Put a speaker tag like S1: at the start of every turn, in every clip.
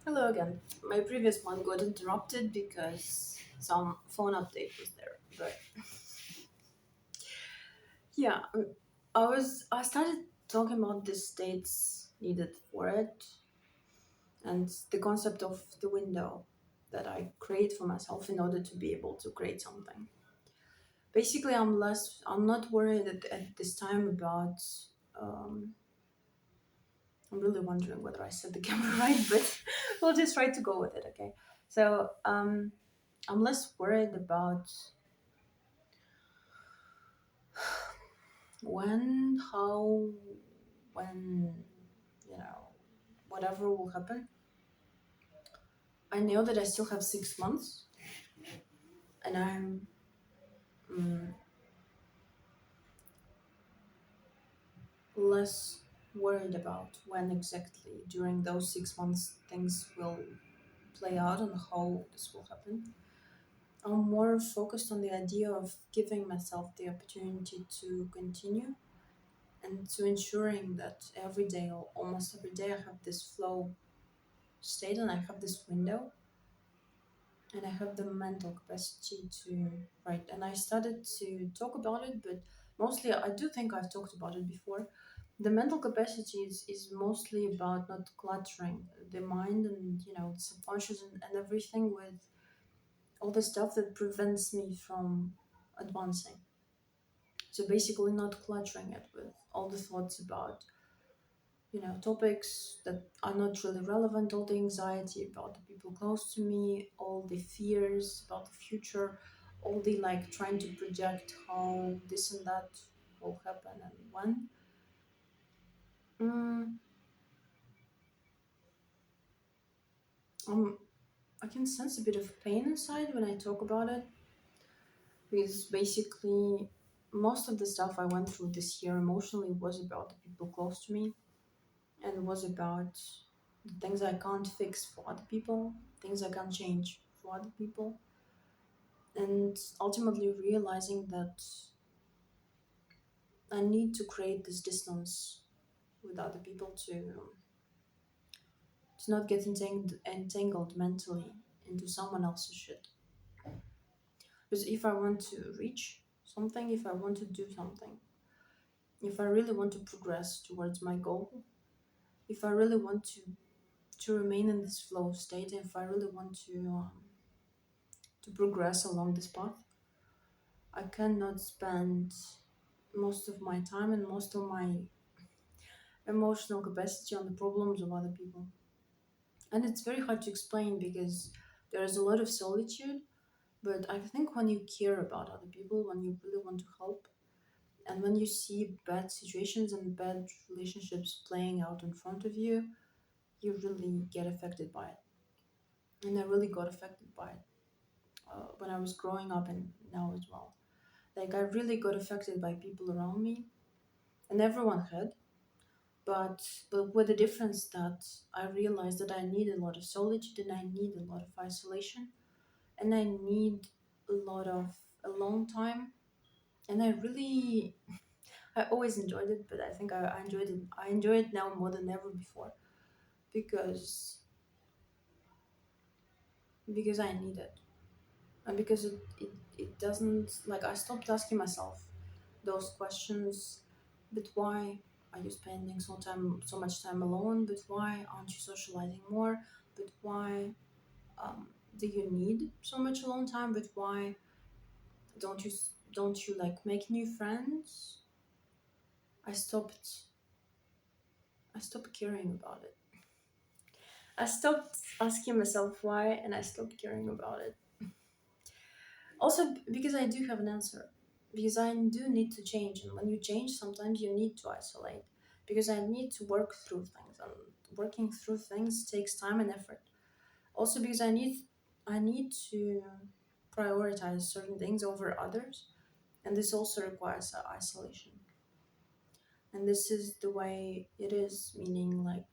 S1: Hello again. My previous one got interrupted because some phone update was there. But yeah, I started talking about the states needed for it and the concept of the window that I create for myself in order to be able to create something. Basically, I'm not worried at this time about. Um, I'm really wondering whether I set the camera right, but we'll just try to go with it. Okay. So I'm less worried about when, how, when, you know, whatever will happen. I know that I still have 6 months, and I'm mm, less worried about when exactly during those 6 months things will play out and how this will happen. I'm more focused on the idea of giving myself the opportunity to continue and to ensuring that every day or almost every day I have this flow state and I have this window and I have the mental capacity to write. And I started to talk about it, but mostly I do think I've talked about it before. The mental capacity is mostly about not cluttering the mind and the subconscious and everything with all the stuff that prevents me from advancing. So basically, not cluttering it with all the thoughts about topics that are not really relevant, all the anxiety about the people close to me, all the fears about the future, all the like trying to project how this and that will happen and when. Mm, um, I can sense a bit of pain inside when I talk about it because basically most of the stuff I went through this year emotionally was about the people close to me and was about the things I can't fix for other people, things I can't change for other people, and ultimately realizing that I need to create this distance with other people to not get entangled mentally into someone else's shit. Because if I want to reach something, if I want to do something, if I really want to progress towards my goal, if I really want to remain in this flow state, if I really want to progress along this path, I cannot spend most of my time and most of my emotional capacity on the problems of other people. And it's very hard to explain because there is a lot of solitude. But I think when you care about other people, when you really want to help, and when you see bad situations and bad relationships playing out in front of you, you really get affected by it. And I really got affected by it when I was growing up and now as well. Like, I really got affected by people around me, and everyone had. But with the difference that I realized that I need a lot of solitude and I need a lot of isolation and I need a lot of alone time. And I really, I always enjoyed it, but I think I enjoyed it. I enjoy it now more than ever before because because I need it and because it doesn't like I stopped asking myself those questions. But why are you spending so much time alone? But why aren't you socializing more? But why do you need so much alone time? But why don't you don't you like make new friends? I stopped I stopped caring about it. I stopped asking myself why and I stopped caring about it. Also because I do have an answer. Because I do need to change, and when you change sometimes you need to isolate. Because I need to work through things, and working through things takes time and effort. Also because I need to prioritize certain things over others, and this also requires isolation. And this is the way it is, meaning like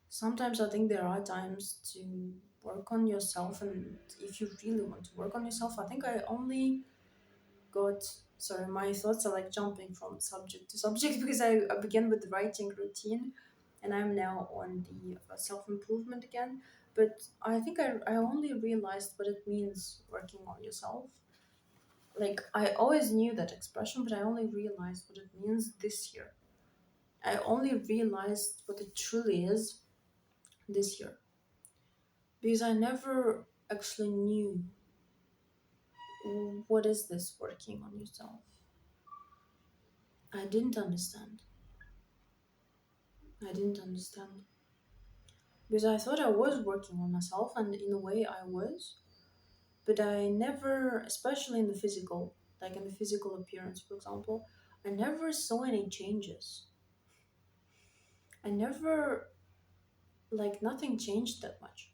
S1: sometimes I think there are times to work on yourself, and if you really want to work on yourself, I think I only got sorry, my thoughts are like jumping from subject to subject because I began with the writing routine. and I'm now on the self improvement again. But I think I only realized what it means working on yourself. Like, I always knew that expression, but I only realized what it means this year. I only realized what it truly is this year, because I never actually knew what is this working on yourself. I didn't understand. I didn't understand because I thought I was working on myself, and in a way I was, but I never, especially in the physical, like in the physical appearance, for example, I never saw any changes. I never, like, nothing changed that much.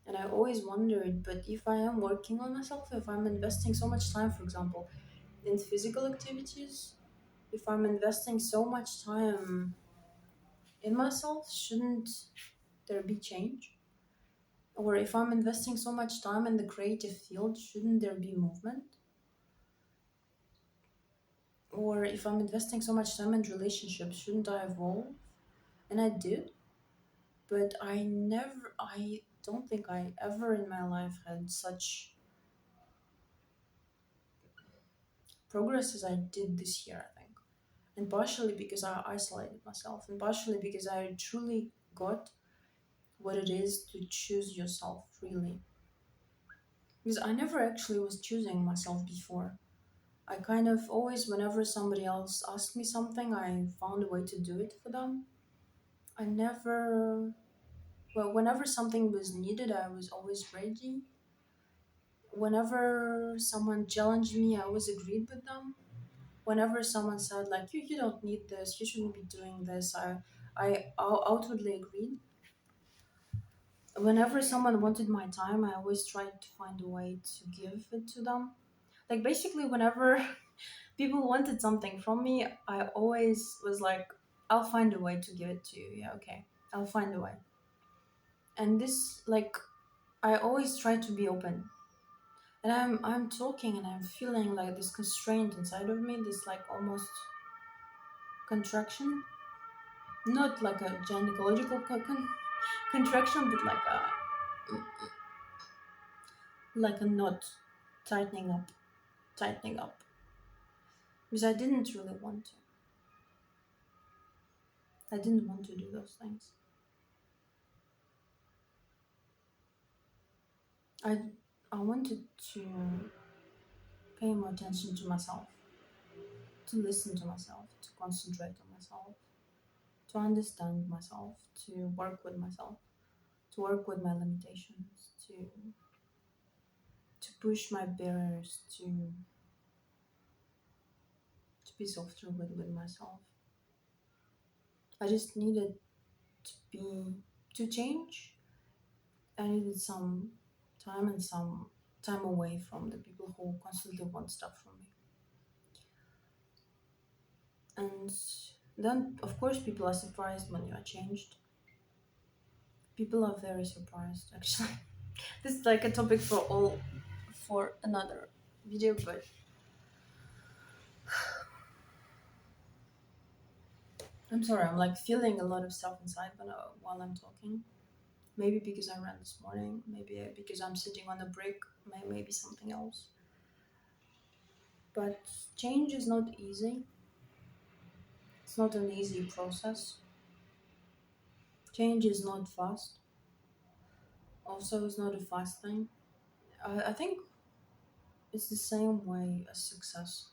S1: And I always wondered, but if I am working on myself, if I'm investing so much time, for example, in physical activities, if I'm investing so much time in myself, shouldn't there be change? Or if I'm investing so much time in the creative field, shouldn't there be movement? Or if I'm investing so much time in relationships, shouldn't I evolve? And I did, but I don't think I ever in my life had such progress as I did this year, I think. And partially because I isolated myself, and partially because I truly got what it is to choose yourself, really. Because I never actually was choosing myself before. I kind of always, whenever somebody else asked me something, I found a way to do it for them. I never, well, whenever something was needed, I was always ready. Whenever someone challenged me, I always agreed with them. Whenever someone said, like, you don't need this, you shouldn't be doing this, I outwardly agreed. Whenever someone wanted my time, I always tried to find a way to give it to them. Like, basically, whenever people wanted something from me, I always was like, I'll find a way to give it to you. Yeah, okay. I'll find a way. And this, like, I always try to be open. And I'm talking and I'm feeling like this constraint inside of me, this like almost contraction. Not like a gynecological contraction, but like a knot tightening up. Because I didn't really want to. I didn't want to do those things. I I wanted to pay more attention to myself, to listen to myself, to concentrate on myself, to understand myself, to work with myself, to work with my limitations, to push my barriers, to be softer with myself. I just needed to be to change. I needed some time and some time away from the people who constantly want stuff from me. And then, of course, people are surprised when you are changed. People are very surprised, actually. This is like a topic for another video, but I'm sorry, I'm like feeling a lot of stuff inside while I'm talking. Maybe because I ran this morning, maybe because I'm sitting on a brick, maybe something else. But change is not easy. It's not an easy process. Change is not fast. Also, it's not a fast thing. I think it's the same way as success.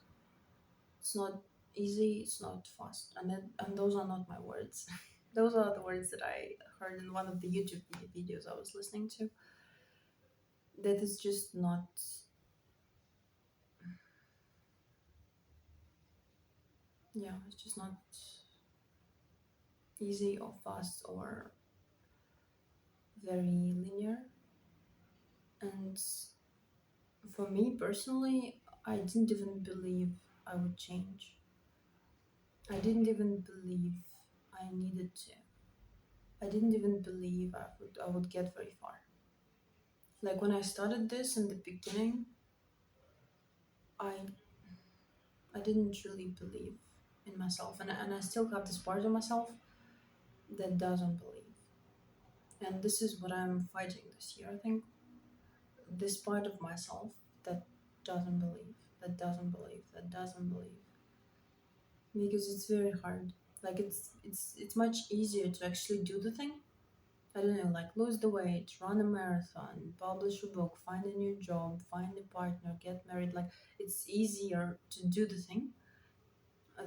S1: It's not easy, it's not fast. And those are not my words. Those are the words that I heard in one of the YouTube videos I was listening to. That is just not, yeah, it's just not easy or fast or very linear. And for me personally, I didn't even believe I would change. I didn't even believe I needed to. I didn't even believe I would get very far. Like when I started this in the beginning, I I didn't really believe in myself, and I still have this part of myself that doesn't believe. And this is what I'm fighting this year. I think this part of myself that doesn't believe, that doesn't believe, that doesn't believe. Because it's very hard. Like it's much easier to actually do the thing. I don't know, like lose the weight, run a marathon, publish a book, find a new job, find a partner, get married. Like it's easier to do the thing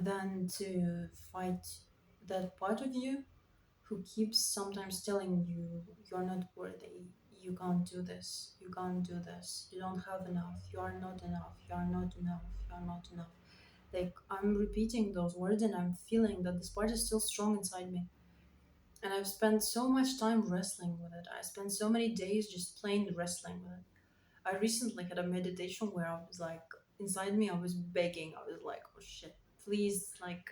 S1: than to fight that part of you who keeps sometimes telling you you're not worthy, you can't do this, you can't do this, you don't have enough, you are not enough, you are not enough, you are not enough. Like I'm repeating those words and I'm feeling that this part is still strong inside me. And I've spent so much time wrestling with it. I spent so many days just plain wrestling with it. I recently had a meditation where I was like, inside me, I was begging. I was like, oh shit, please, like,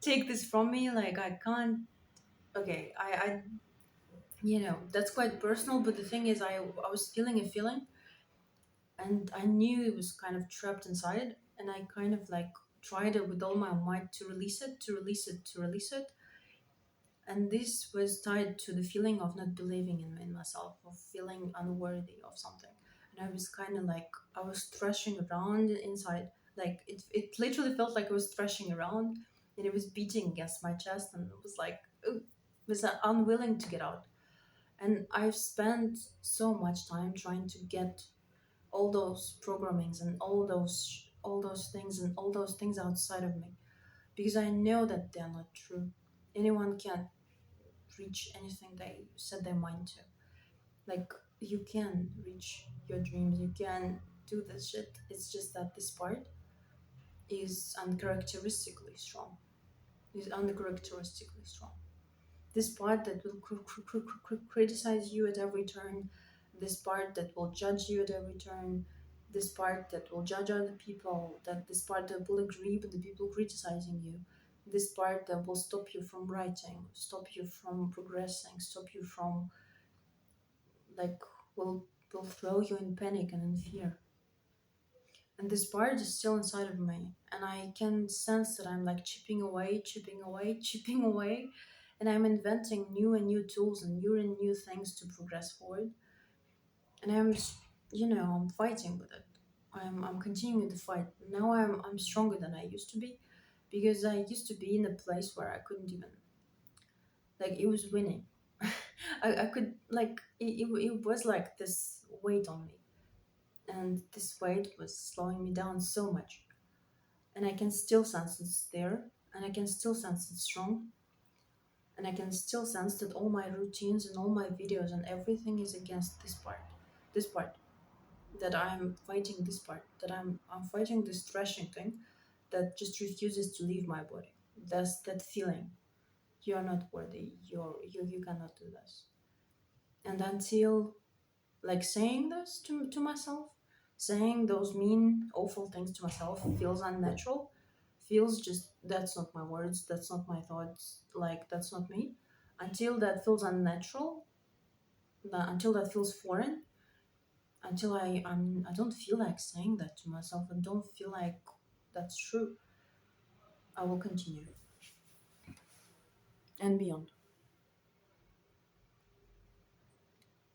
S1: take this from me. Like, I can't. Okay, that's quite personal. But the thing is, I was feeling a feeling, and I knew it was kind of trapped inside, and I kind of like tried it with all my might to release it, to release it, to release it. And this was tied to the feeling of not believing in myself, of feeling unworthy of something. And I was kind of like, I was thrashing around inside. Like, it literally felt like I was thrashing around and it was beating against my chest. And it was like, it was unwilling to get out. And I've spent so much time trying to get all those programmings and all those things and all those things outside of me because I know that they're not true. Anyone can reach anything they set their mind to. Like you can reach your dreams, you can do this shit. It's just that this part is uncharacteristically strong. Is uncharacteristically strong. This part that will criticize you at every turn. This part that will judge you at every turn. This part that will judge other people. That this part that will agree with the people criticizing you. This part that will stop you from writing, stop you from progressing, stop you from like will throw you in panic and in fear. And this part is still inside of me, and I can sense that I'm like chipping away, chipping away, chipping away, and I'm inventing new and new tools and new things to progress forward. And I'm fighting with it. I'm continuing to fight. Now I'm stronger than I used to be, because I used to be in a place where I couldn't even, like, it was winning. I could like it was like this weight on me, and this weight was slowing me down so much. And I can still sense it's there, and I can still sense it's strong, and I can still sense that all my routines and all my videos and everything is against this part, that I'm fighting this part, that I'm fighting this thrashing thing that just refuses to leave my body. That's that feeling. You're not worthy. You cannot do this. And until like saying this to myself, saying those mean awful things to myself feels unnatural, feels just that's not my words, that's not my thoughts, like that's not me. Until that feels unnatural, until that feels foreign, until I don't feel like saying that to myself and don't feel like that's true, I will continue and beyond.